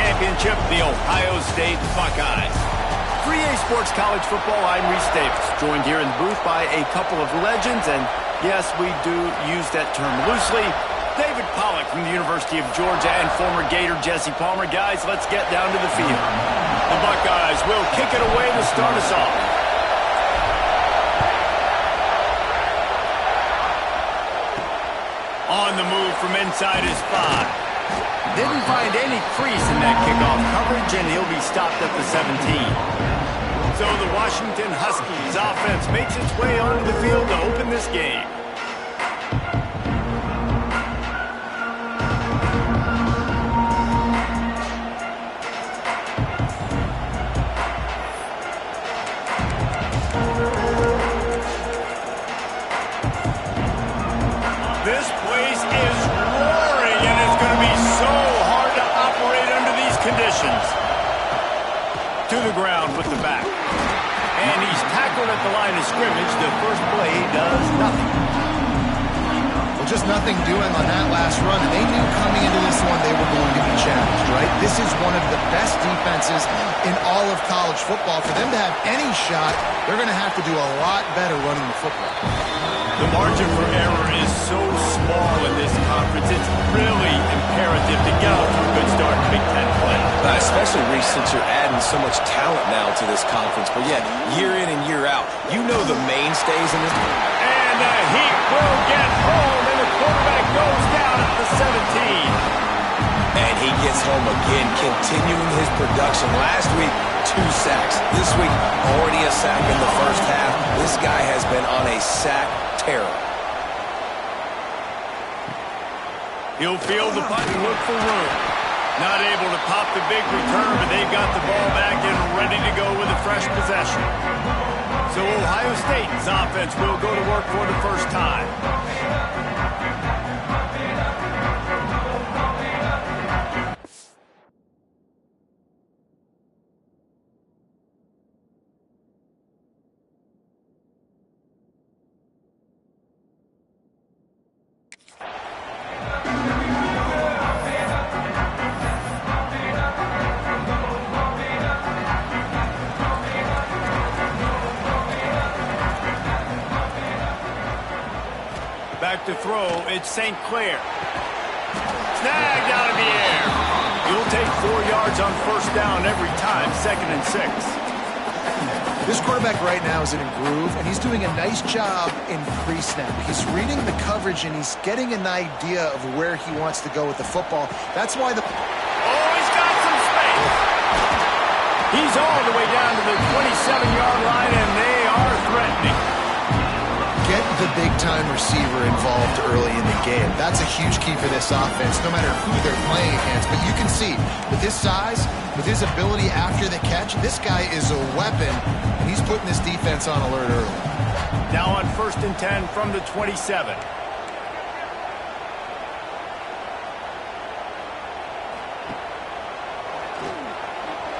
championship, the Ohio State Buckeyes. 3A Sports College Football, I'm Reese Davis, joined here in the booth by a couple of legends, and yes, we do use that term loosely. David Pollack from the University of Georgia and former Gator Jesse Palmer. Guys, let's get down to the field. The Buckeyes will kick it away to start us off. On the move from inside his 5. Didn't find any crease in that kickoff coverage, and he'll be stopped at the 17. So the Washington Huskies offense makes its way onto the field to open this game. This place is roaring, and it's going to be so hard to operate under these conditions. To the ground with the back. And he's tackled at the line of scrimmage. The first play does nothing. Well, just nothing doing on that last run. And they knew coming into this one they were going to be challenged, right? This is one of the best defenses in all of college football. For them to have any shot, they're going to have to do a lot better running the football. The margin for error is so small in this conference, it's really imperative to get off to a good start in Big Ten play. Especially, Reese, since you're adding so much talent now to this conference. But yeah, year in and year out, you know the mainstays in this. And he will get home, and the quarterback goes down at the 17. And he gets home again, continuing his production. Last week, 2 sacks. This week, already a sack in the first half. This guy has been on a sack terror. He'll field the punt and look for room. Not able to pop the big return, but they've got the ball back and ready to go with a fresh possession. So Ohio State's offense will go to work for the first time. Back to throw, it's St. Clair. Snagged out of the air. You'll take 4 yards on first down every time, 2nd and 6. This quarterback right now is in a groove, and he's doing a nice job in pre-snap. He's reading the coverage, and he's getting an idea of where he wants to go with the football. That's why the... Oh, he's got some space. He's all the way down to the 27-yard line, and they are threatening. Get the big-time receiver involved early in the game. That's a huge key for this offense, no matter who they're playing against. But you can see, with his size, with his ability after the catch, this guy is a weapon, and he's putting this defense on alert early. Now on 1st and 10 from the 27.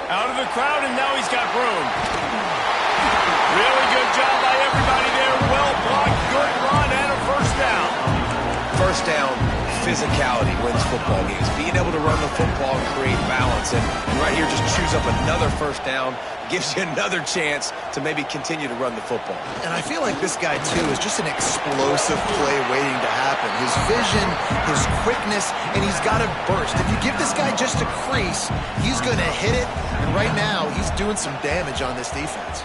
Out of the crowd, and now he's got room. Really good job by everybody there. Well blocked, good run, and a first down. First down, physicality wins football games. Being able to run the football and create balance. And right here, just choose up another first down. Gives you another chance to maybe continue to run the football. And I feel like this guy, too, is just an explosive play waiting to happen. His vision, his quickness, and he's got a burst. If you give this guy just a crease, he's going to hit it. And right now, he's doing some damage on this defense.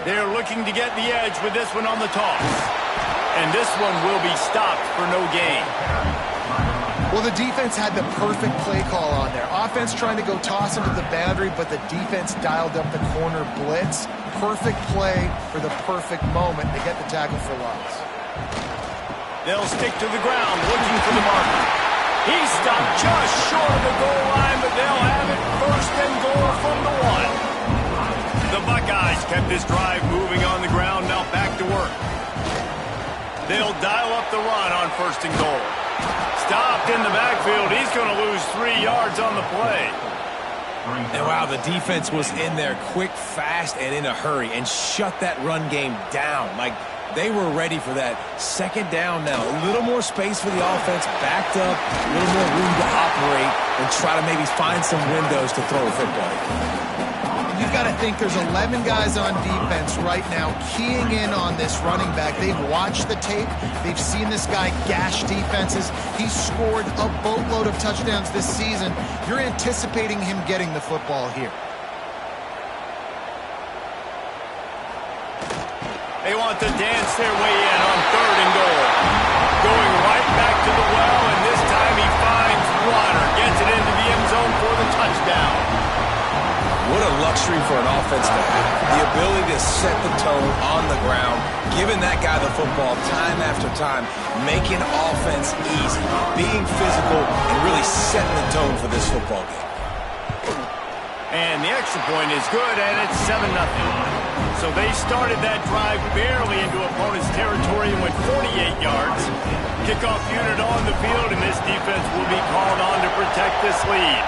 They're looking to get the edge with this one on the toss. And this one will be stopped for no gain. Well, the defense had the perfect play call on there. Offense trying to go toss him to the boundary, but the defense dialed up the corner blitz. Perfect play for the perfect moment to get the tackle for loss. They'll stick to the ground looking for the marker. He stopped just short of the goal line, but they'll have it 1st and goal from the 1. The Buckeyes kept this drive moving on the ground, now back to work. They'll dial up the run on 1st and goal. Stopped in the backfield. He's going to lose 3 yards on the play. And wow, the defense was in there quick, fast, and in a hurry and shut that run game down. Like, they were ready for that. Second down now. A little more space for the offense, backed up, a little more room to operate and try to maybe find some windows to throw a football. You've got to think there's 11 guys on defense right now keying in on this running back. They've watched the tape. They've seen this guy gash defenses. He's scored a boatload of touchdowns this season. You're anticipating him getting the football here. They want to dance their way in on 3rd and goal. Going right back to the well, and this time he finds water. Gets it into the end zone for the touchdown. What a luxury for an offense to have. The ability to set the tone on the ground, giving that guy the football time after time, making offense easy, being physical, and really setting the tone for this football game. And the extra point is good, and it's 7-0. So they started that drive barely into opponent's territory and went 48 yards. Kickoff unit on the field, and this defense will be called on to protect this lead.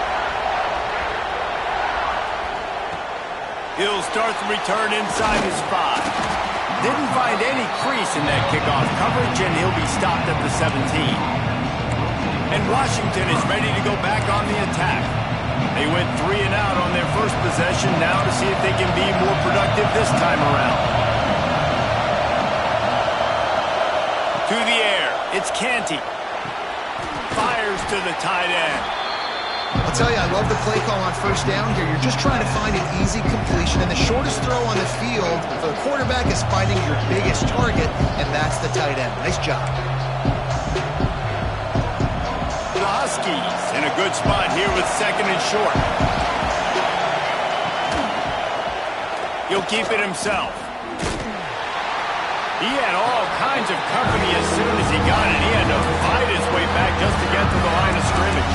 He'll start the return inside his 5. Didn't find any crease in that kickoff coverage, and he'll be stopped at the 17. And Washington is ready to go back on the attack. They went 3 and out on their first possession, now to see if they can be more productive this time around. To the air, it's Canty. Fires to the tight end. I'll tell you, I love the play call on first down here. You're just trying to find an easy completion, and the shortest throw on the field for the quarterback is finding your biggest target, and that's the tight end. Nice job. The Huskies in a good spot here with 2nd and short. He'll keep it himself. He had all kinds of company as soon as he got it. He had to fight his way back just to get to the line of scrimmage.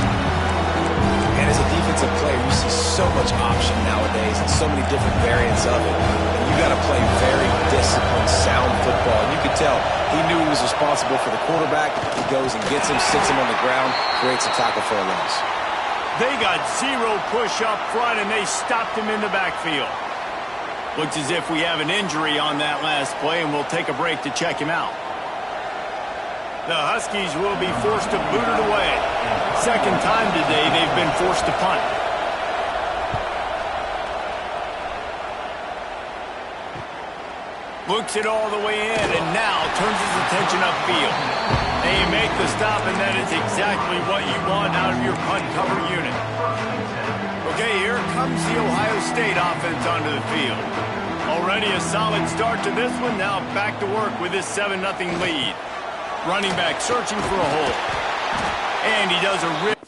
And as a defensive player, you see so much option nowadays and so many different variants of it. And you got to play very disciplined, sound football. And you could tell he knew he was responsible for the quarterback. He goes and gets him, sits him on the ground, creates a tackle for a loss. They got 0 push up front, and they stopped him in the backfield. Looks as if we have an injury on that last play, and we'll take a break to check him out. The Huskies will be forced to boot it away. Second time today they've been forced to punt. Looks it all the way in, and now turns his attention upfield. They make the stop, and that is exactly what you want out of your punt cover unit. Okay, here comes the Ohio State offense onto the field. Already a solid start to this one. Now back to work with this 7-0 lead. Running back searching for a hole. And he does a rip.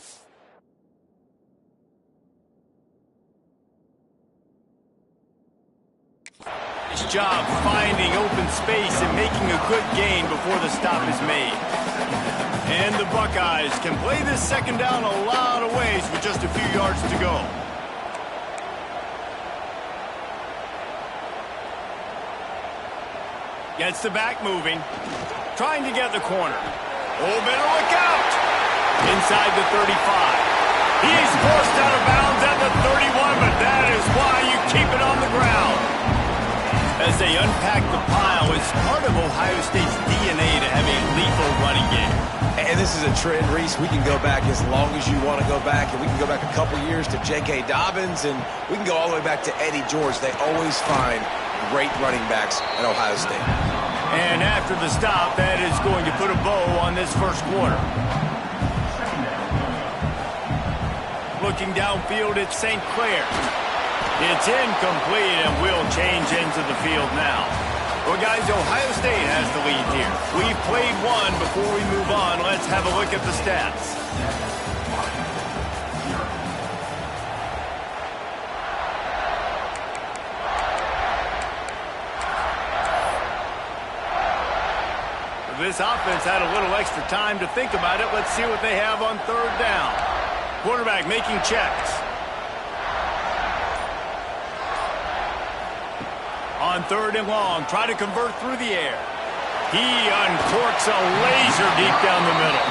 His job finding open space and making a good gain before the stop is made. And the Buckeyes can play this second down a lot of ways with just a few yards to go. Gets the back moving. Trying to get the corner. Oh, better look out. Inside the 35. He's forced out of bounds at the 31, but that is why you keep it on the ground. As they unpack the pile, it's part of Ohio State's DNA to have a lethal running game. And this is a trend, Reese. We can go back as long as you want to go back, and we can go back a couple years to J.K. Dobbins, and we can go all the way back to Eddie George. They always find great running backs at Ohio State. And after the stop, that is going to put a bow on this first quarter. Looking downfield, it's St. Clair. It's incomplete, and will change into the field now. Well, guys, Ohio State has the lead here. We've played one. Before we move on, let's have a look at the stats. This offense had a little extra time to think about it. Let's see what they have on third down. Quarterback making checks. On third and long, try to convert through the air. He uncorks a laser deep down the middle.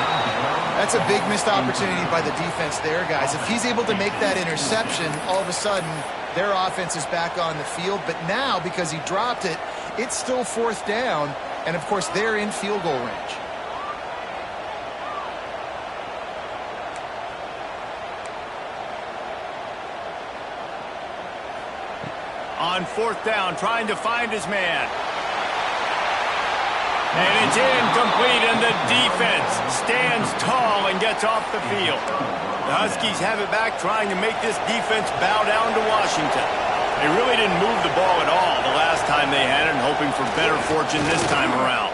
That's a big missed opportunity by the defense there, guys. If he's able to make that interception, all of a sudden, their offense is back on the field. But now, because he dropped it, it's still 4th down. And, of course, they're in field goal range. On 4th down, trying to find his man. And it's incomplete, and the defense stands tall and gets off the field. The Huskies have it back, trying to make this defense bow down to Washington. They really didn't move the ball at all the last time they had it, and hoping for better fortune this time around.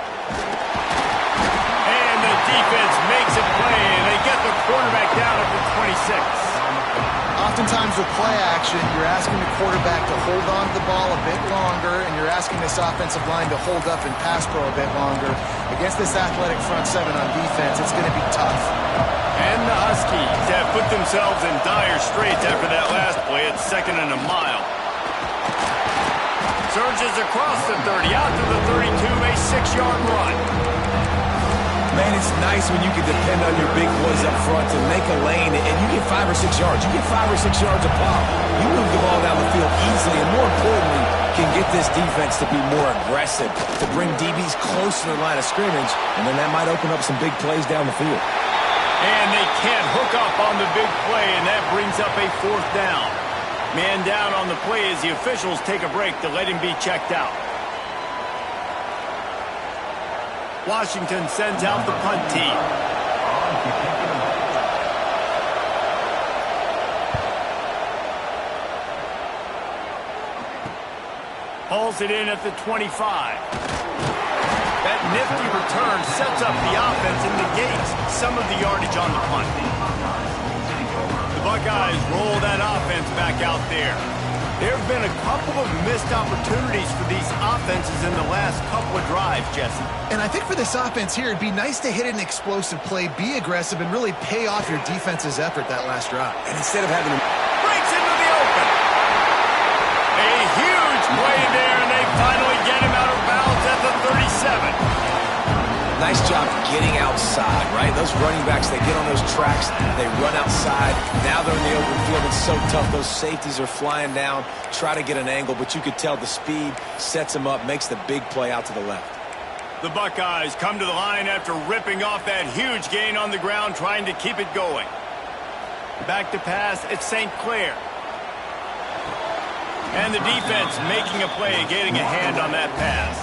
And the defense makes it play, and they get the quarterback down at the 26. Oftentimes with play action, you're asking the quarterback to hold on to the ball a bit longer, and you're asking this offensive line to hold up and pass pro a bit longer. Against this athletic front seven on defense, it's going to be tough. And the Huskies have put themselves in dire straits after that last play at 2nd and a mile. Surges across the 30, out to the 32, a 6-yard run. Man, it's nice when you can depend on your big boys up front to make a lane, and you get 5 or 6 yards. You get 5 or 6 yards a pop. You move the ball down the field easily, and more importantly, can get this defense to be more aggressive, to bring DBs close to the line of scrimmage, and then that might open up some big plays down the field. And they can't hook up on the big play, and that brings up a 4th down. Man down on the play as the officials take a break to let him be checked out. Washington sends out the punt team. Hauls it in at the 25. That nifty return sets up the offense and negates some of the yardage on the punt. The Buckeyes roll that offense back out there. There have been a couple of missed opportunities for these offenses in the last couple of drives, Jesse. And I think for this offense here, it'd be nice to hit an explosive play, be aggressive, and really pay off your defense's effort that last drive. And instead of having to... Breaks into the open. A huge play there, and they finally get him out of bounds at the 37. Nice job getting outside, right? Those running backs, they get on those tracks, they run outside. Now they're in the open field. It's so tough. Those safeties are flying down, try to get an angle, but you could tell the speed sets them up, makes the big play out to the left. The Buckeyes come to the line after ripping off that huge gain on the ground, trying to keep it going. Back to pass, it's St. Clair. And the defense making a play, getting a hand on that pass.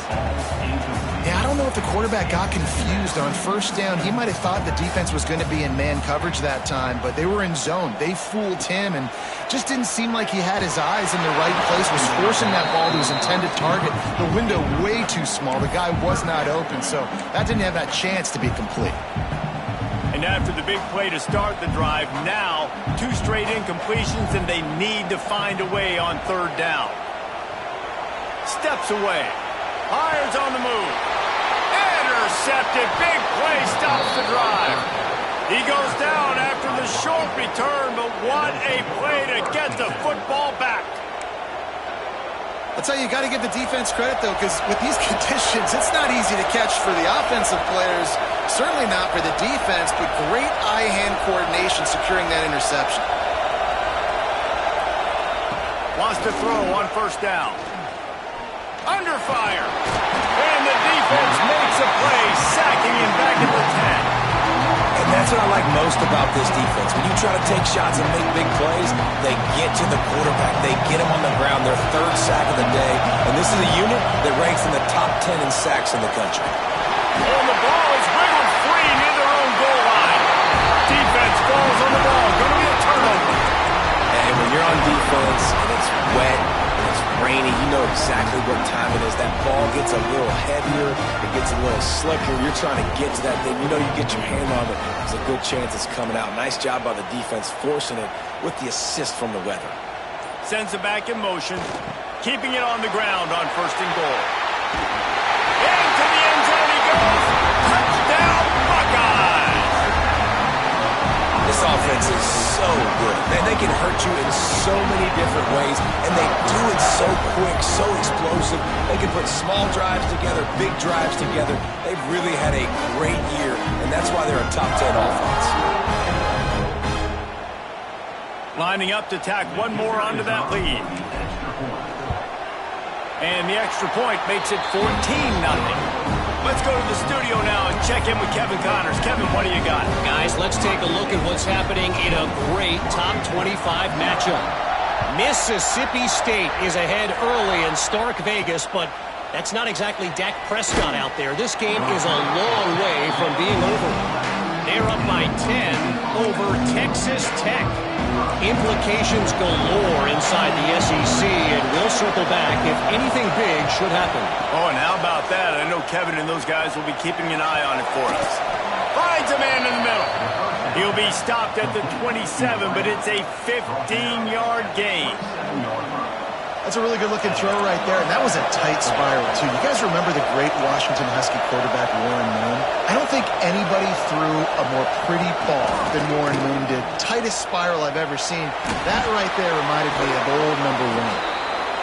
Yeah, I don't know if the quarterback got confused on 1st down. He might have thought the defense was going to be in man coverage that time, but they were in zone. They fooled him and just didn't seem like he had his eyes in the right place, was forcing that ball to his intended target. The window way too small. The guy was not open, so that didn't have that chance to be complete. And after the big play to start the drive, now 2 straight incompletions, and they need to find a way on 3rd down. Steps away. Hires on the move. Intercepted. Big play stops the drive. He goes down after the short return, but what a play to get the football back. I'll tell you, you got to give the defense credit, though, because with these conditions, it's not easy to catch for the offensive players, certainly not for the defense, but great eye-hand coordination securing that interception. Wants to throw on 1st down. Under fire. And the defense makes a play, sacking him back at the 10. And that's what I like most about this defense. When you try to take shots and make big plays, they get to the quarterback. They get him on the ground, their 3rd sack of the day. And this is a unit that ranks in the top 10 in sacks in the country. And the ball is wiggled free near their own goal line. Defense falls on the ball. Going to be a turnover. And when you're on defense and it's wet, rainy, you know exactly what time it is. That ball gets a little heavier, it gets a little slicker. You're trying to get to that thing. You know you get your hand on it. There's a good chance it's coming out. Nice job by the defense forcing it with the assist from the weather. Sends it back in motion, keeping it on the ground on 1st and goal. Into the end zone he goes. Touchdown, Buckeyes! This offense is so so good. Man, they can hurt you in so many different ways, and they do it so quick, so explosive. They can put small drives together, big drives together. They've really had a great year, and that's why they're a top 10 offense. Lining up to tack one more onto that lead. And the extra point makes it 14-0. Let's go to the studio now and check in with Kevin Connors. Kevin, what do you got? Guys, let's take a look at what's happening in a great top 25 matchup. Mississippi State is ahead early in Stark Vegas, but that's not exactly Dak Prescott out there. This game is a long way from being over. They're up by 10 over Texas Tech. Implications galore inside the SEC, and we'll circle back if anything big should happen. Oh, and how about that? I know Kevin and those guys will be keeping an eye on it for us. Finds a man in the middle. He'll be stopped at the 27, but it's a 15-yard gain. That's a really good-looking throw right there, and that was a tight spiral, too. You guys remember the great Washington Husky quarterback Warren Moon? I don't think anybody threw a more pretty ball than Warren Moon did. Tightest spiral I've ever seen. That right there reminded me of old number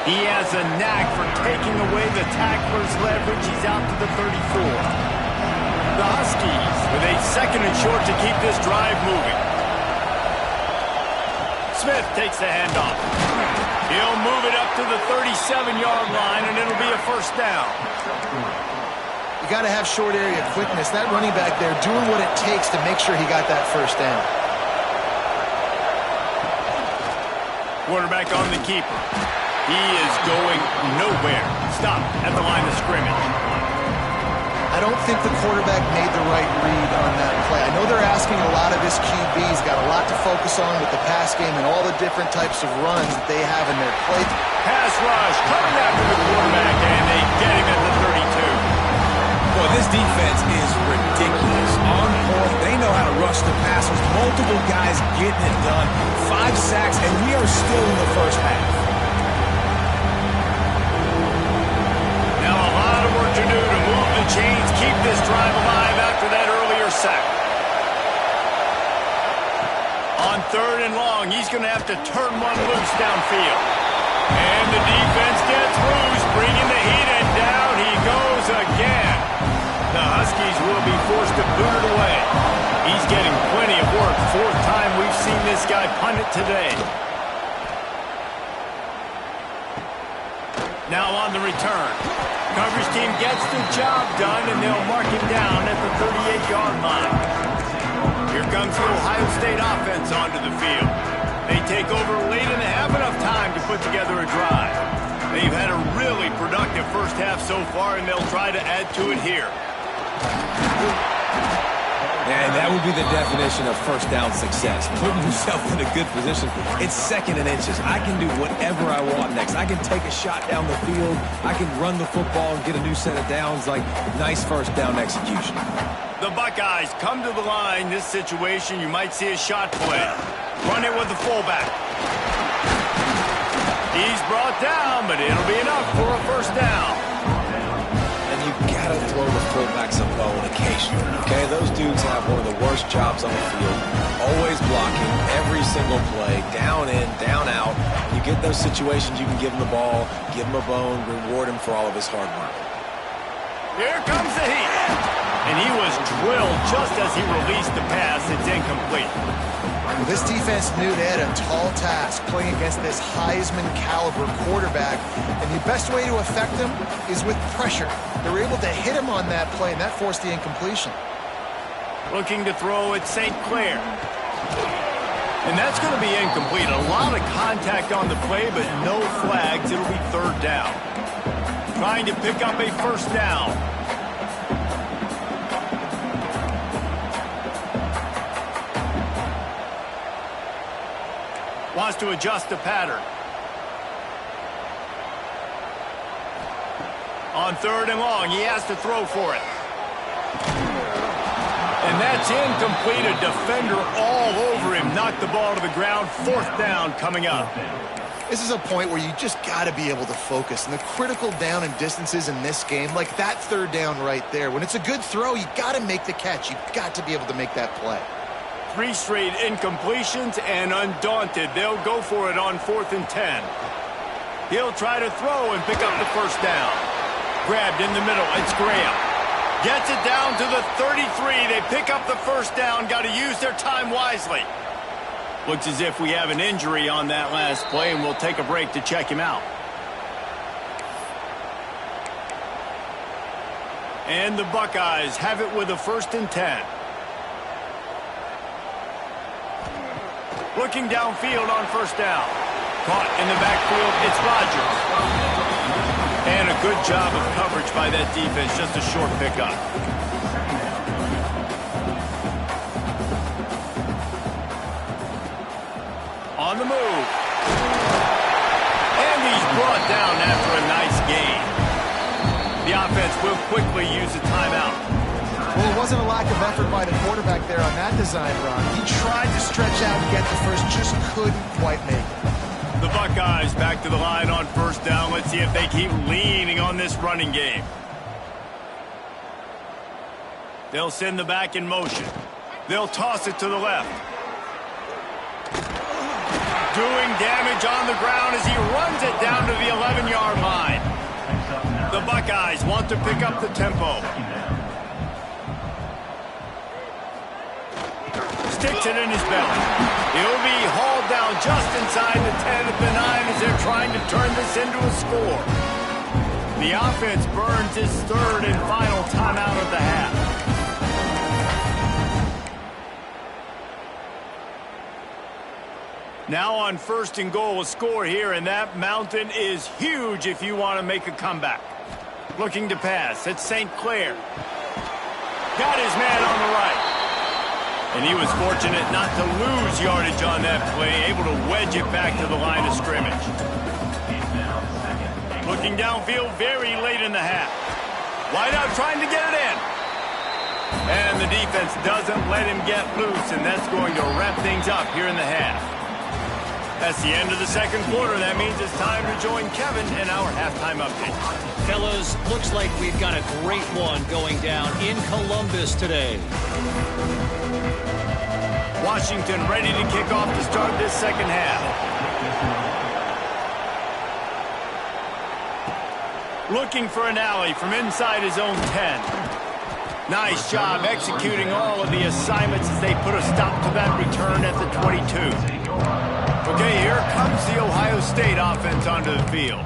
1. He has a knack for taking away the tackler's leverage. He's out to the 34. The Huskies with a second and short to keep this drive moving. Smith takes the handoff. He'll move it up to the 37-yard line, and it'll be a first down. You got to have short area quickness. That running back there doing what it takes to make sure he got that first down. Quarterback on the keeper. He is going nowhere. Stop at the line of scrimmage. I don't think the quarterback made the right read on that play. I know they're asking a lot of this QB. He's got a lot to focus on with the pass game and all the different types of runs that they have in their play. Pass rush coming after the quarterback, and they get him at the 32. Boy, this defense is ridiculous. On point, they know how to rush the passers. Multiple guys getting it done. 5 sacks, and we are still in the first half. Now a lot of work to do to move the chains, keep this drive alive after that earlier sack. On 3rd and long, he's going to have to turn one loose downfield. And the defense gets loose, bringing the heat, and down he goes again. The Huskies will be forced to boot it away. He's getting plenty of work. 4th time we've seen this guy punt it today. Now on the return. Coverage team gets the job done, and they'll mark him down at the 38-yard line. Here comes the Ohio State offense onto the field. They take over late and they have enough time to put together a drive. They've had a really productive first half so far, and they'll try to add to it here. And that would be the definition of first down success. Putting yourself in a good position. It's 2nd and inches. I can do whatever I want next. I can take a shot down the field. I can run the football and get a new set of downs. Like, nice first down execution. The Buckeyes come to the line. This situation, you might see a shot play. Run it with the fullback. He's brought down, but it'll be enough for a first down. You've got to throw the fullbacks a bone occasionally, okay? Those dudes have one of the worst jobs on the field. Always blocking every single play, down in, down out. You get those situations, you can give him the ball, give him a bone, reward him for all of his hard work. Here comes the heat. And he was drilled just as he released the pass. It's incomplete. This defense knew they had a tall task playing against this Heisman-caliber quarterback, and the best way to affect him is with pressure. They were able to hit him on that play, and that forced the incompletion. Looking to throw at St. Clair. And that's going to be incomplete. A lot of contact on the play, but no flags. It'll be 3rd down. Trying to pick up a first down. Wants to adjust the pattern. On 3rd and long, he has to throw for it. And that's incomplete. A defender all over him. Knocked the ball to the ground. 4th down coming up. This is a point where you just got to be able to focus. And the critical down and distances in this game, like that 3rd down right there, when it's a good throw, you got to make the catch. You've got to be able to make that play. 3 straight incompletions, and undaunted, they'll go for it on 4th and 10. He'll try to throw and pick up the first down. Grabbed in the middle. It's Graham. Gets it down to the 33. They pick up the first down. Got to use their time wisely. Looks as if we have an injury on that last play, and we'll take a break to check him out. And the Buckeyes have it with a 1st and 10. Looking downfield on first down. Caught in the backfield, it's Rodgers. And a good job of coverage by that defense, just a short pickup. On the move. And he's brought down after a nice gain. The offense will quickly use a timeout. Well, it wasn't a lack of effort by the quarterback there on that design run. He tried to stretch out and get the first, just couldn't quite make it. The Buckeyes back to the line on first down. Let's see if they keep leaning on this running game. They'll send the back in motion. They'll toss it to the left. Doing damage on the ground as he runs it down to the 11-yard line. The Buckeyes want to pick up the tempo. Sticks it in his belly. He'll be hauled down just inside the 10 at the 9 as they're trying to turn this into a score. The offense burns his 3rd and final timeout of the half. Now on 1st and goal, a score here, and that mountain is huge if you want to make a comeback. Looking to pass. It's St. Clair. Got his man on the right. And he was fortunate not to lose yardage on that play, able to wedge it back to the line of scrimmage. Looking downfield very late in the half. Wide out trying to get it in. And the defense doesn't let him get loose, and that's going to wrap things up here in the half. That's the end of the 2nd quarter. That means it's time to join Kevin in our halftime update. Fellas, looks like we've got a great one going down in Columbus today. Washington ready to kick off to start this 2nd half. Looking for an alley from inside his own 10. Nice job executing all of the assignments as they put a stop to that return at the 22. Okay, here comes the Ohio State offense onto the field.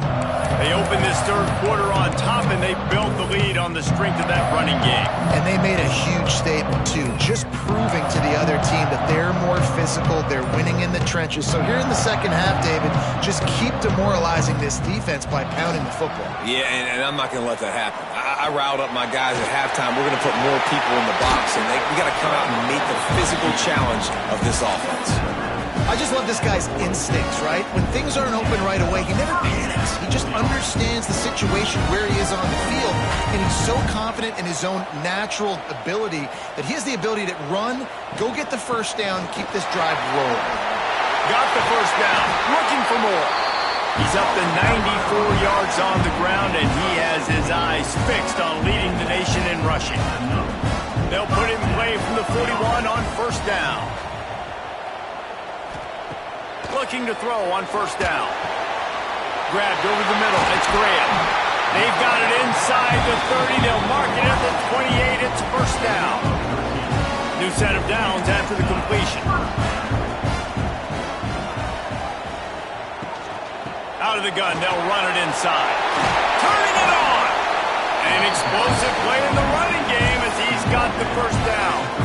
They opened this 3rd quarter on top, and they built the lead on the strength of that running game. And they made a huge statement, too, just proving to the other team that they're more physical, they're winning in the trenches. So here in the 2nd half, David, just keep demoralizing this defense by pounding the football. Yeah, and I'm not going to let that happen. I riled up my guys at halftime. We're going to put more people in the box, and we got to come out and meet the physical challenge of this offense. I just love this guy's instincts, right? When things aren't open right away, he never panics. He just understands the situation where he is on the field, and he's so confident in his own natural ability that he has the ability to run, go get the first down, keep this drive rolling. Got the first down, looking for more. He's up to 94 yards on the ground, and he has his eyes fixed on leading the nation in rushing. They'll put him in play from the 41 on first down. Looking to throw on first down. Grabbed over the middle. It's Graham. They've got it inside the 30. They'll mark it at the 28. It's first down. New set of downs after the completion. Out of the gun. They'll run it inside. Turning it on. An explosive play in the running game as he's got the first down.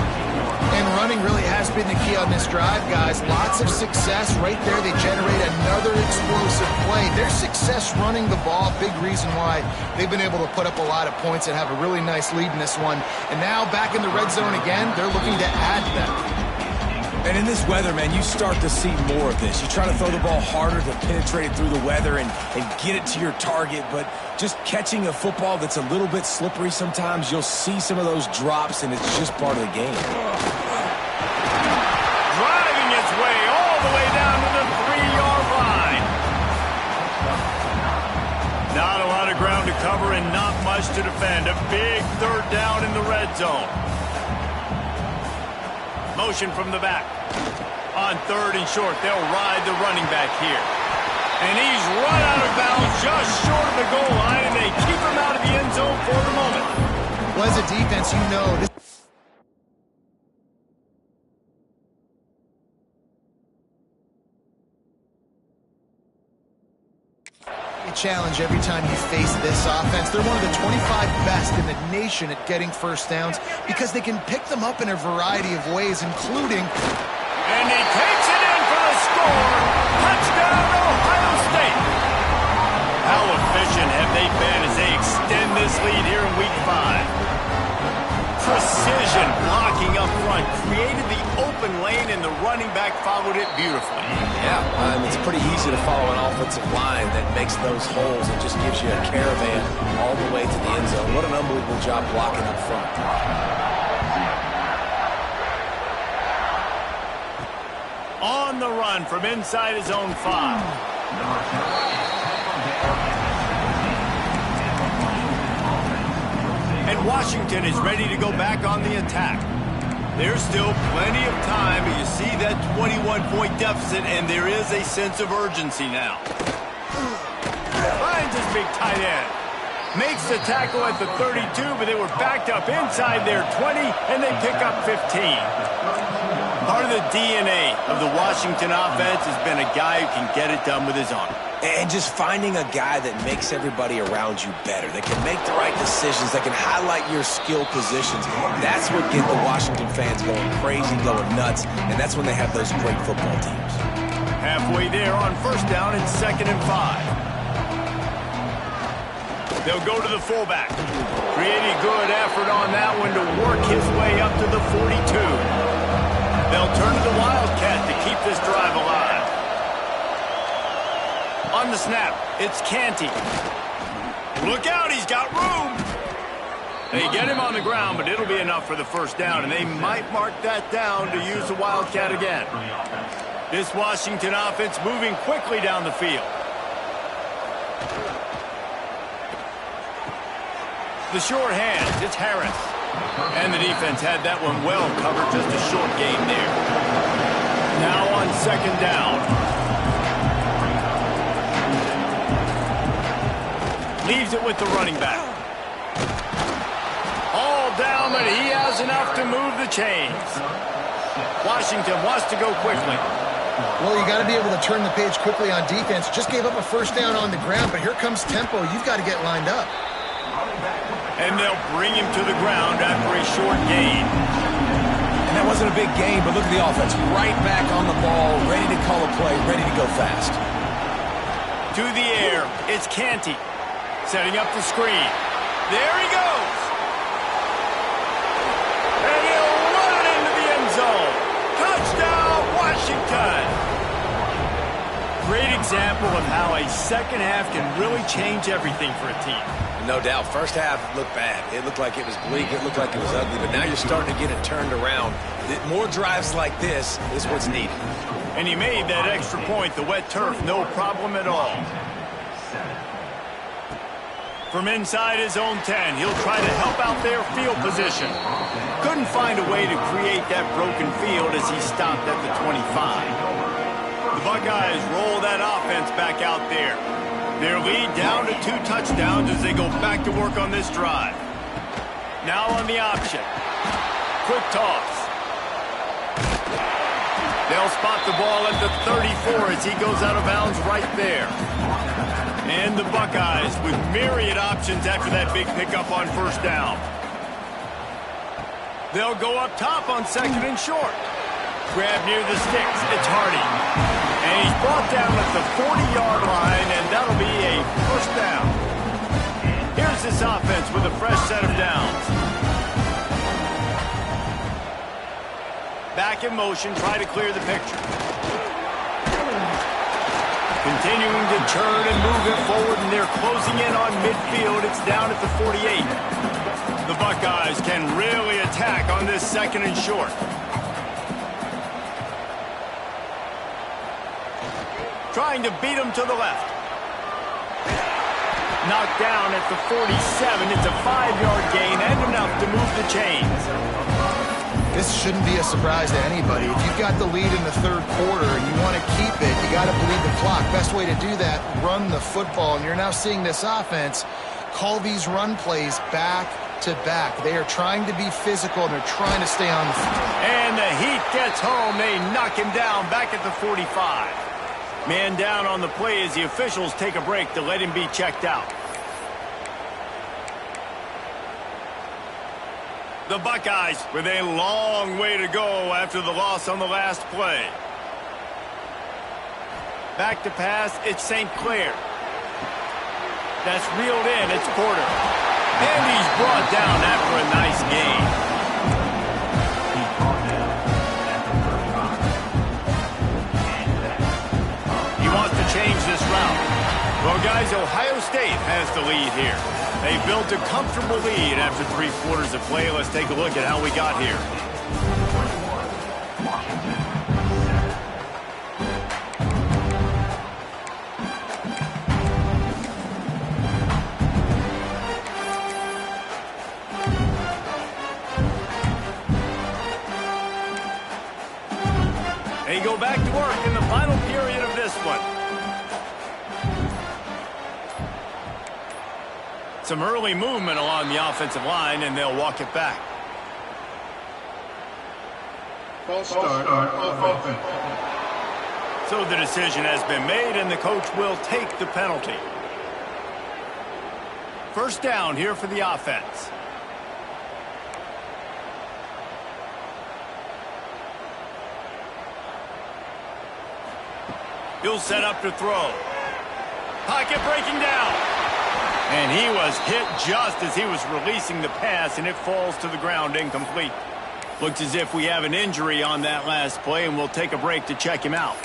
And running really has been the key on this drive, guys. Lots of success right there. They generate another explosive play. Their success running the ball, big reason why they've been able to put up a lot of points and have a really nice lead in this one. And now back in the red zone again, they're looking to add to that. And in this weather, man, you start to see more of this. You try to throw the ball harder to penetrate it through the weather and get it to your target, but just catching a football that's a little bit slippery sometimes, you'll see some of those drops, and it's just part of the game. Driving its way all the way down to the 3-yard line. Not a lot of ground to cover and not much to defend. A big 3rd down in the red zone. Motion from the back. On third and short, they'll ride the running back here. And he's run out of bounds just short of the goal line, and they keep him out of the end zone for the moment. Well, as a defense, you know this challenge every time you face this offense. They're one of the 25 best in the nation at getting first downs because they can pick them up in a variety of ways, including... And he takes it in for the score. Touchdown, Ohio State. How efficient have they been as they extend this lead here in Week 5? Precision blocking up front created the open lane, and the running back followed it beautifully. Yeah, it's pretty easy to follow an offensive line that makes those holes and just gives you a caravan all the way to the end zone. What an unbelievable job blocking up front. On the run from inside his own 5. And Washington is ready to go back on the attack. There's still plenty of time, but you see that 21-point deficit, and there is a sense of urgency now. Finds his big tight end. Makes the tackle at the 32, but they were backed up inside their 20, and they pick up 15. Part of the DNA of the Washington offense has been a guy who can get it done with his arm. And just finding a guy that makes everybody around you better, that can make the right decisions, that can highlight your skill positions. That's what gets the Washington fans going crazy, going nuts, and that's when they have those great football teams. Halfway there on first down and 2nd and 5. They'll go to the fullback. Pretty good effort on that one to work his way up to the 42. They'll turn to the Wildcat to keep this drive alive. On the snap, it's Canty. Look out, he's got room. They get him on the ground, but it'll be enough for the first down, and they might mark that down to use the Wildcat again. This Washington offense moving quickly down the field. The short hands, it's Harris. And the defense had that one well covered, just a short game there. Now on 2nd down. Leaves it with the running back. All down, but he has enough to move the chains. Washington wants to go quickly. Well, you got to be able to turn the page quickly on defense. Just gave up a first down on the ground, but here comes tempo. You've got to get lined up. And they'll bring him to the ground after a short gain. And that wasn't a big gain, but look at the offense. Right back on the ball, ready to call a play, ready to go fast. To the air, it's Canty. Setting up the screen. There he goes. And he'll run it into the end zone. Touchdown, Washington. Great example of how a second half can really change everything for a team. No doubt. First half looked bad. It looked like it was bleak. It looked like it was ugly. But now you're starting to get it turned around. More drives like this is what's needed. And he made that extra point. The wet turf, no problem at all. From inside his own 10, he'll try to help out their field position. Couldn't find a way to create that broken field as he stopped at the 25. The Buckeyes roll that offense back out there. Their lead down to 2 touchdowns as they go back to work on this drive. Now on the option. Quick toss. They'll spot the ball at the 34 as he goes out of bounds right there. And the Buckeyes with myriad options after that big pickup on first down. They'll go up top on 2nd and short. Grab near the sticks. It's Hardy. And he's brought down at the 40-yard line, and that'll be a first down. Here's this offense with a fresh set of downs. Back in motion, try to clear the picture. Continuing to turn and move it forward, and they're closing in on midfield. It's down at the 48. The Buckeyes can really attack on this 2nd and short. Trying to beat him to the left. Knocked down at the 47. It's a 5-yard gain and enough to move the chains. this shouldn't be a surprise to anybody. If you've got the lead in the third quarter and you want to keep it, you got to bleed the clock. Best way to do that, run the football. And you're now seeing this offense call these run plays back to back. They are trying to be physical, and they're trying to stay on the field. And the heat gets home. They knock him down back at the 45. Man down on the play as the officials take a break to let him be checked out. The Buckeyes with a long way to go after the loss on the last play. Back to pass, it's St. Clair. That's reeled in, it's Porter. And he's brought down after a nice gain. He wants to change this route. Well, guys, Ohio State has the lead here. They built a comfortable lead after 3 quarters of play. Let's take a look at how we got here. They go back to work in the final period of this one. Some early movement along the offensive line, and they'll walk it back. False start offense. So the decision has been made, and the coach will take the penalty. First down here for the offense. He'll set up to throw. Pocket breaking down. And he was hit just as he was releasing the pass, and it falls to the ground incomplete. Looks as if we have an injury on that last play, and we'll take a break to check him out.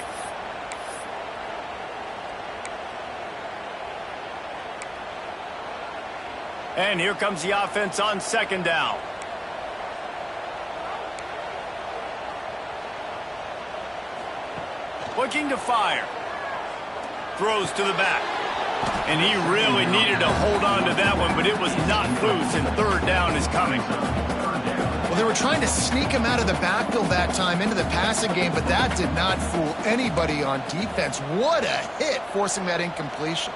And here comes the offense on second down. Looking to fire. Throws to the back. And he really needed to hold on to that one, but it was not loose, and third down is coming. Well, they were trying to sneak him out of the backfield that time into the passing game, but that did not fool anybody on defense. What a hit, forcing that incompletion.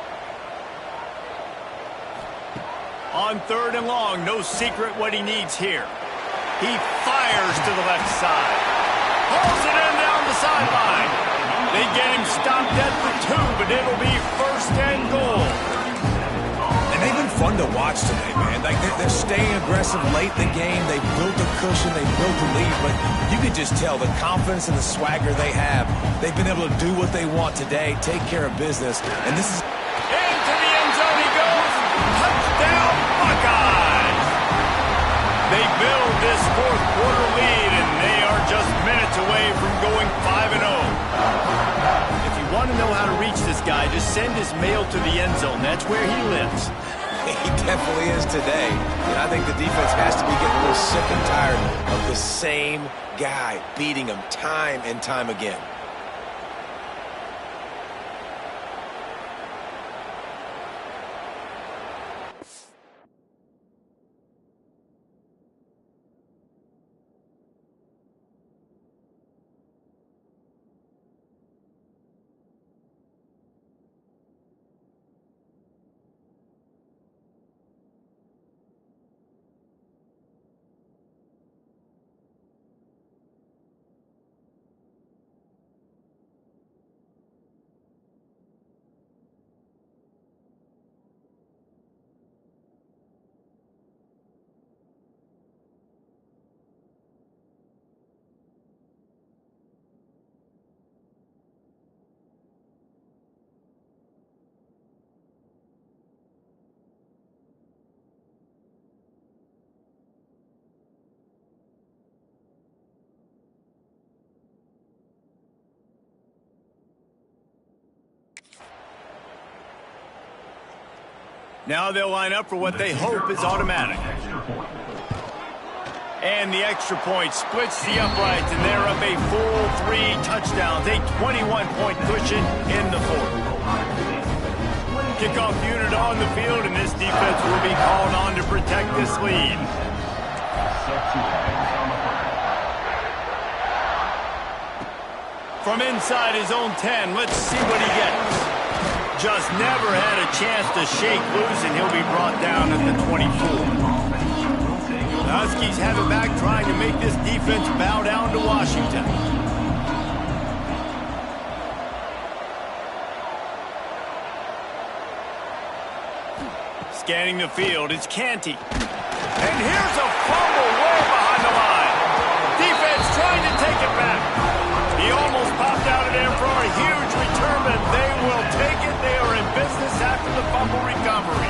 On third and long, no secret what he needs here. He fires to the left side. Pulls it in down the sideline. They get him stopped at the 2, but it'll be first and goal. And they've been fun to watch today, man. Like they're staying aggressive late in the game. They built a cushion. They built a lead. But you can just tell the confidence and the swagger they have. They've been able to do what they want today, take care of business. And this is... Into the end zone he goes. Touchdown, Buckeyes. They build this fourth quarter lead, and they are just minutes away from going 5-0. If you want to know how to reach this guy, just send his mail to the end zone. That's where he lives. He definitely is today. And I think the defense has to be getting a little sick and tired of the same guy beating him time and time again. Now they'll line up for what they hope is automatic. And the extra point splits the uprights, and they're up a full 3 touchdowns, a 21-point cushion in the fourth. Kickoff unit on the field, and this defense will be called on to protect this lead. from inside his own 10. Let's see what he gets. Just never had a chance to shake loose, and he'll be brought down at the 24. The Huskies have it back, trying to make this defense bow down to Washington. Scanning the field, it's Canty. And here's a fumble way behind the line. Defense trying to take it back. He almost popped out of there for a huge return, but they will take it. They are in business after the fumble recovery.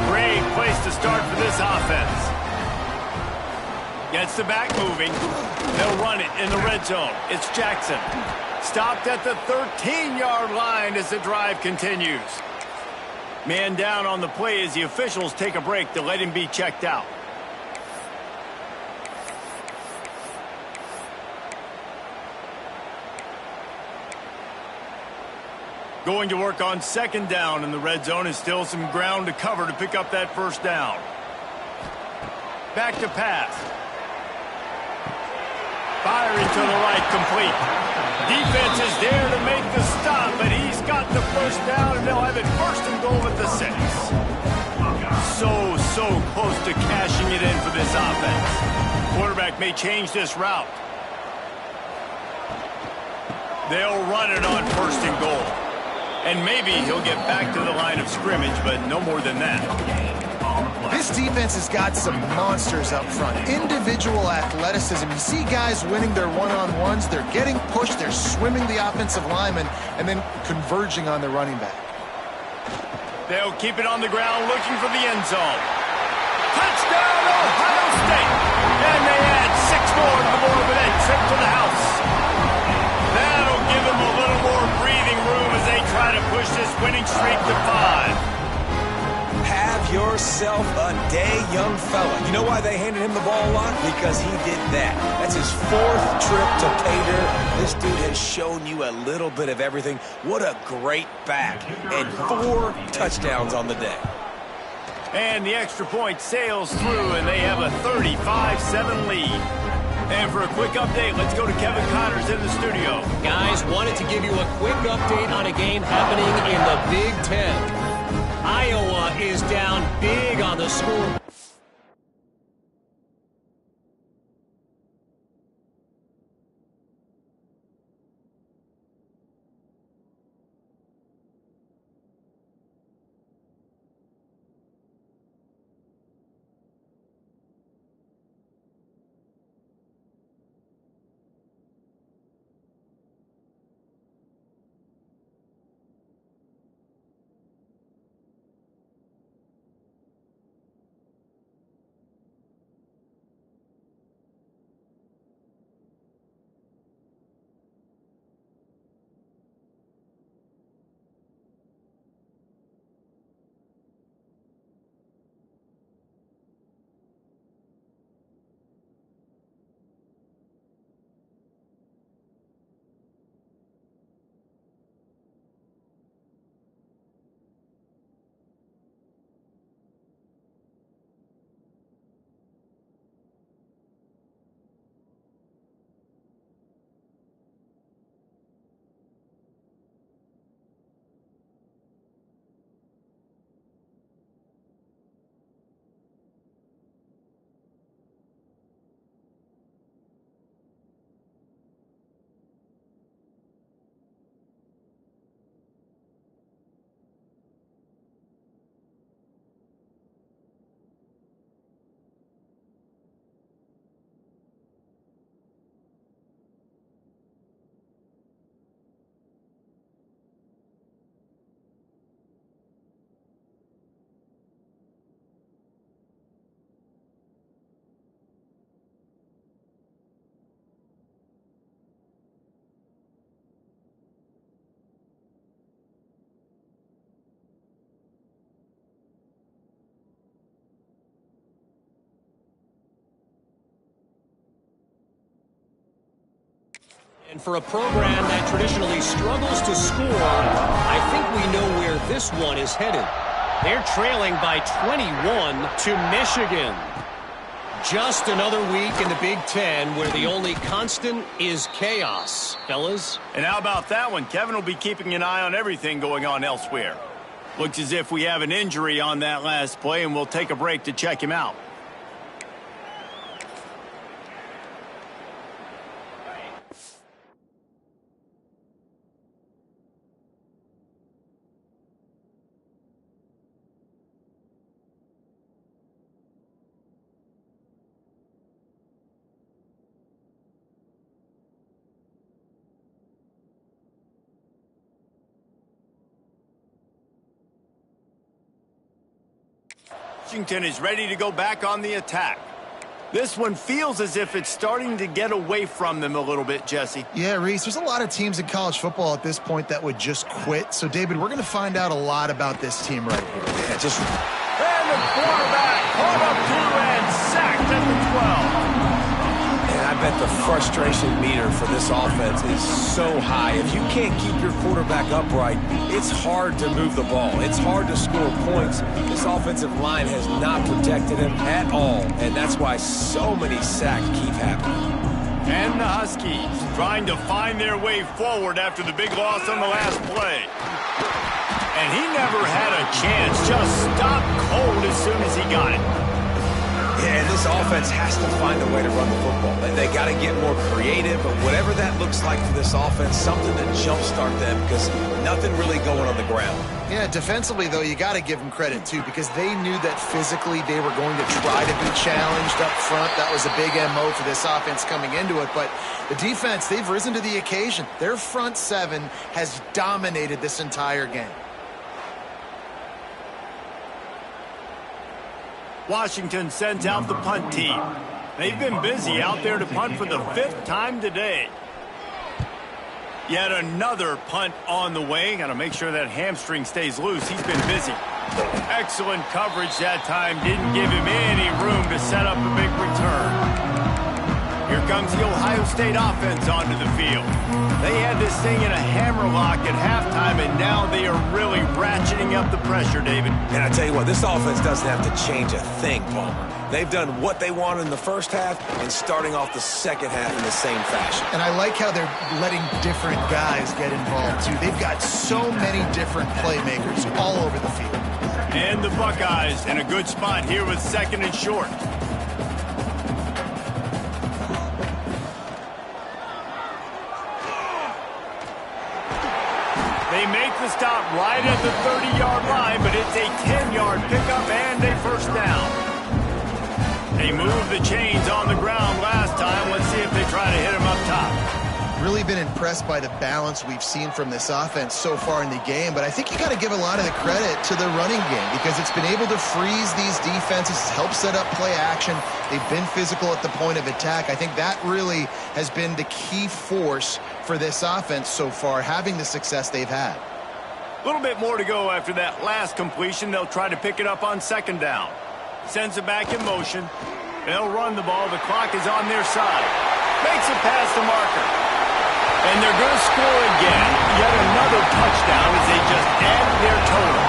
Great place to start for this offense. Gets the back moving. They'll run it in the red zone. It's Jackson. Stopped at the 13-yard line as the drive continues. Man down on the play as the officials take a break to let him be checked out. Going to work on second down in the red zone, and still some ground to cover to pick up that first down. Back to pass. Firing to the right, complete. Defense is there to make the stop, but he's got the first down, and they'll have it first and goal at the 6. So close to cashing it in for this offense. Quarterback may change this route. They'll run it on first and goal. And maybe he'll get back to the line of scrimmage, but no more than that. This defense has got some monsters up front. Individual athleticism. You see guys winning their one-on-ones. They're getting pushed. They're swimming the offensive lineman and then converging on the running back. They'll keep it on the ground looking for the end zone. Touchdown, Ohio State! And they add 6 more to the board with that trip to the house. That'll give them a little more breathing room as they try to push this winning streak to 5. Have yourself a day, young fella. You know why they handed him the ball a lot? Because he did that. That's his 4th trip to pay dirt. This dude has shown you a little bit of everything. What a great back. And 4 touchdowns on the day. And the extra point sails through, and they have a 35-7 lead. And for a quick update, let's go to Kevin Connors in the studio. Guys, wanted to give you a quick update on a game happening in the Big Ten. Iowa is down big on the score. And for a program that traditionally struggles to score, I think we know where this one is headed. They're trailing by 21 to Michigan. Just another week in the Big Ten where the only constant is chaos, fellas. And how about that one? Kevin will be keeping an eye on everything going on elsewhere. Looks as if we have an injury on that last play, and we'll take a break to check him out. Washington is ready to go back on the attack. This one feels as if it's starting to get away from them a little bit, Jesse. Yeah, Reese, there's a lot of teams in college football at this point that would just quit. So, David, we're going to find out a lot about this team right here. Yeah, just... And the quarterback caught up to and sacked at the 12. And I bet the frustration meter for this offense is so high. If you can't keep your quarterback upright, it's hard to move the ball. It's hard to score points. This offensive line has not protected him at all, and that's why so many sacks keep happening. And the Huskies trying to find their way forward after the big loss on the last play. And he never had a chance. Just stopped cold as soon as he got it. Yeah, and this offense has to find a way to run the football. They got to get more creative, but whatever that looks like for this offense, something to jumpstart them because nothing really going on the ground. Yeah, defensively, though, you got to give them credit, too, because they knew that physically they were going to try to be challenged up front. That was a big MO for this offense coming into it. But the defense, they've risen to the occasion. Their front seven has dominated this entire game. Washington sends out the punt team. They've been busy out there to punt for the 5th time today. Yet another punt on the way. Got to make sure that hamstring stays loose. He's been busy. Excellent coverage that time. Didn't give him any room to set up a big return. Here comes the Ohio State offense onto the field. They had this thing in a hammerlock at halftime, and now they are really ratcheting up the pressure, David. And I tell you what, this offense doesn't have to change a thing, Palmer. They've done what they wanted in the first half and starting off the second half in the same fashion. And I like how they're letting different guys get involved, too. They've got so many different playmakers all over the field. And the Buckeyes in a good spot here with 2nd and short. They make the stop right at the 30-yard line, but it's a 10-yard pickup and a first down. They moved the chains on the ground last time. Let's see if they try to hit him up top. Really been impressed by the balance we've seen from this offense so far in the game, but I think you got to give a lot of the credit to the running game because it's been able to freeze these defenses, help set up play action. They've been physical at the point of attack. I think that really has been the key force for this offense so far, having the success they've had. A little bit more to go after that last completion. They'll try to pick it up on 2nd down. Sends it back in motion. They'll run the ball. The clock is on their side. Makes it past the marker. And they're going to score again. Yet another touchdown as they just add their total.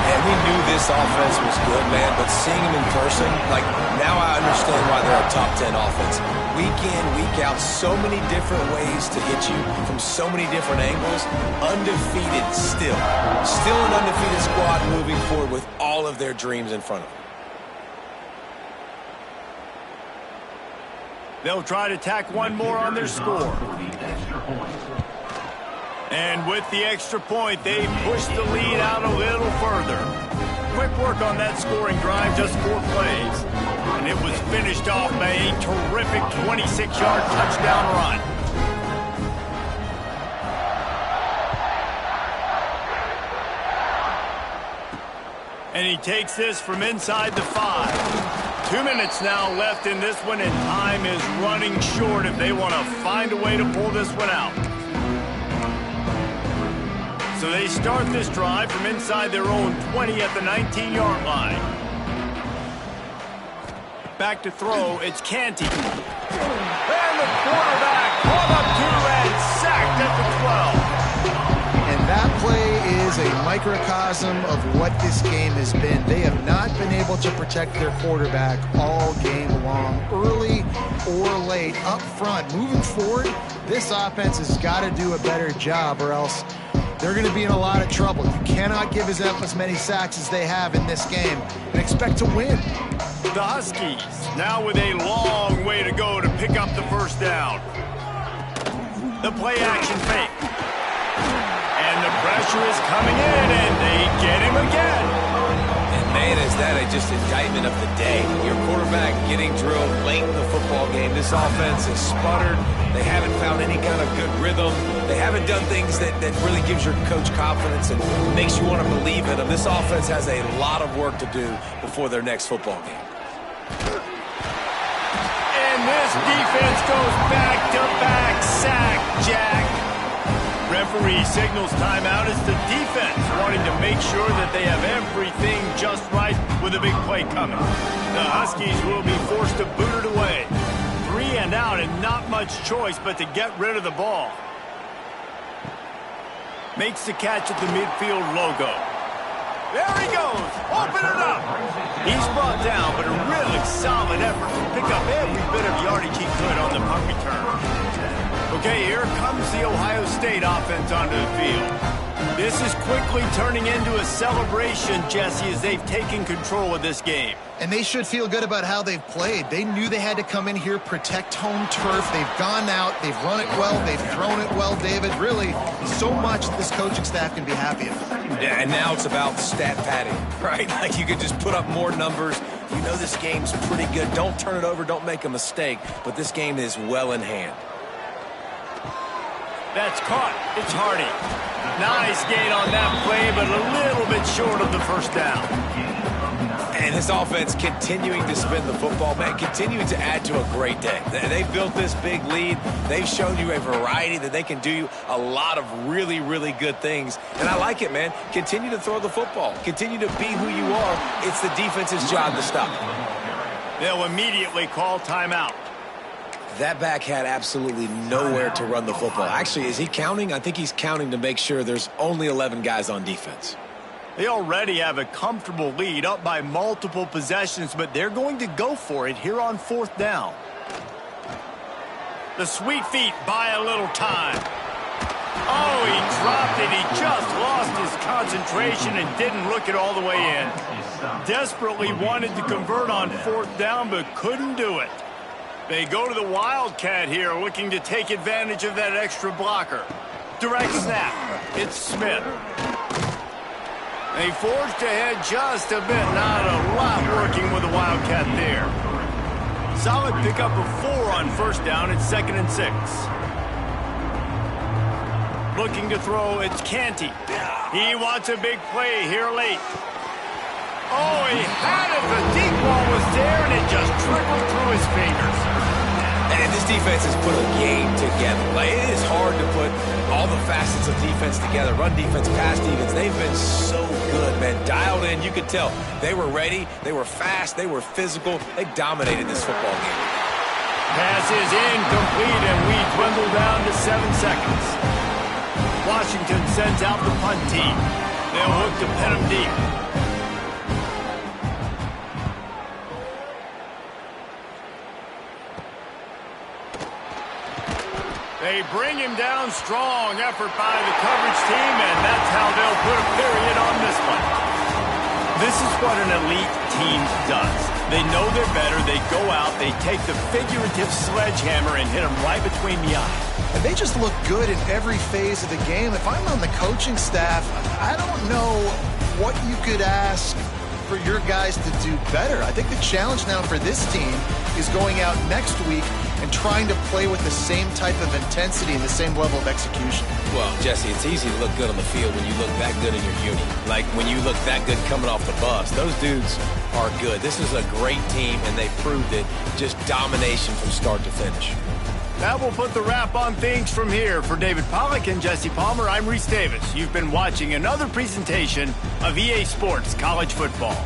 And we knew this offense was good, man, but seeing them in person, like, now I understand why they're a top 10 offense. Week in, week out, so many different ways to hit you from so many different angles. Undefeated still. Still an undefeated squad moving forward with all of their dreams in front of them. They'll try to tack one more on their score. And with the extra point, they push the lead out a little further. Quick work on that scoring drive, just 4 plays. And it was finished off by a terrific 26-yard touchdown run. And he takes this from inside the 5. 2 minutes now left in this one, and time is running short if they want to find a way to pull this one out. So they start this drive from inside their own 20 at the 19-yard line. Back to throw, it's Canty. And the quarterback caught up to and sacked at the 12. And that play is a microcosm of what this game has been. They have not been able to protect their quarterback all game long, early or late, up front. Moving forward, this offense has got to do a better job, or else they're going to be in a lot of trouble. You cannot give up as many sacks as they have in this game and expect to win. The Huskies now with a long way to go to pick up the first down. The play action fake. And the pressure is coming in, and they get him again. And man, is that just indictment of the day. Your quarterback getting drilled late in the football game. This offense has sputtered. They haven't found any kind of good rhythm. They haven't done things that really gives your coach confidence and makes you want to believe in them. This offense has a lot of work to do before their next football game. And this defense goes back-to-back sack, Jack. Referee signals timeout as the defense wanting to make sure that they have everything just right with a big play coming. The Huskies will be forced to boot it away. 3 and out and not much choice but to get rid of the ball. Makes the catch at the midfield logo. There he goes. Open it up. He's brought down, but a really solid effort to pick up every bit of yardage he could on the punt return. Okay, here comes the Ohio State offense onto the field. This is quickly turning into a celebration, Jesse, as they've taken control of this game. And they should feel good about how they've played. They knew they had to come in here, protect home turf. They've gone out, they've run it well, they've thrown it well, David. Really, so much this coaching staff can be happy about. Yeah, and now it's about stat padding, right? Like you could just put up more numbers. You know this game's pretty good. Don't turn it over, don't make a mistake. But this game is well in hand. That's caught. It's Hardy. Nice gain on that play, but a little bit short of the first down. And this offense continuing to spin the football, man, continuing to add to a great day. They've built this big lead. They've shown you a variety that they can do a lot of really, really good things. And I like it, man. Continue to throw the football. Continue to be who you are. It's the defense's job to stop. They'll immediately call timeout. That back had absolutely nowhere to run the football. Actually, is he counting? I think he's counting to make sure there's only 11 guys on defense. They already have a comfortable lead, up by multiple possessions, but they're going to go for it here on 4th down. The sweet feet buy a little time. Oh, he dropped it. He just lost his concentration and didn't look it all the way in. Desperately wanted to convert on 4th down, but couldn't do it. They go to the Wildcat here, looking to take advantage of that extra blocker. Direct snap. It's Smith. They forged ahead just a bit. Not a lot working with the Wildcat there. Solid pickup of 4 on 1st down. It's 2nd and 6. Looking to throw, it's Canty. He wants a big play here late. Oh, he had it. The deep ball was there, and it just trickled through his fingers. And this defense has put a game together. Like, it is hard to put all the facets of defense together. Run defense, pass defense. They've been so good, man. Dialed in. You could tell they were ready. They were fast. They were physical. They dominated this football game. Pass is incomplete, and we dwindle down to 7 seconds. Washington sends out the punt team. They'll look to pin them deep. They bring him down strong. Effort by the coverage team, and that's how they'll put a period on this one. This is what an elite team does. They know they're better. They go out. They take the figurative sledgehammer and hit them right between the eyes. And they just look good in every phase of the game. If I'm on the coaching staff, I don't know what you could ask for your guys to do better. I think the challenge now for this team is going out next week and trying to play with the same type of intensity and the same level of execution. Well, Jesse, it's easy to look good on the field when you look that good in your uni. Like when you look that good coming off the bus. Those dudes are good. This is a great team, and they proved it. Just domination from start to finish. That will put the wrap on things from here. For David Pollack and Jesse Palmer, I'm Reese Davis. You've been watching another presentation of EA Sports College Football.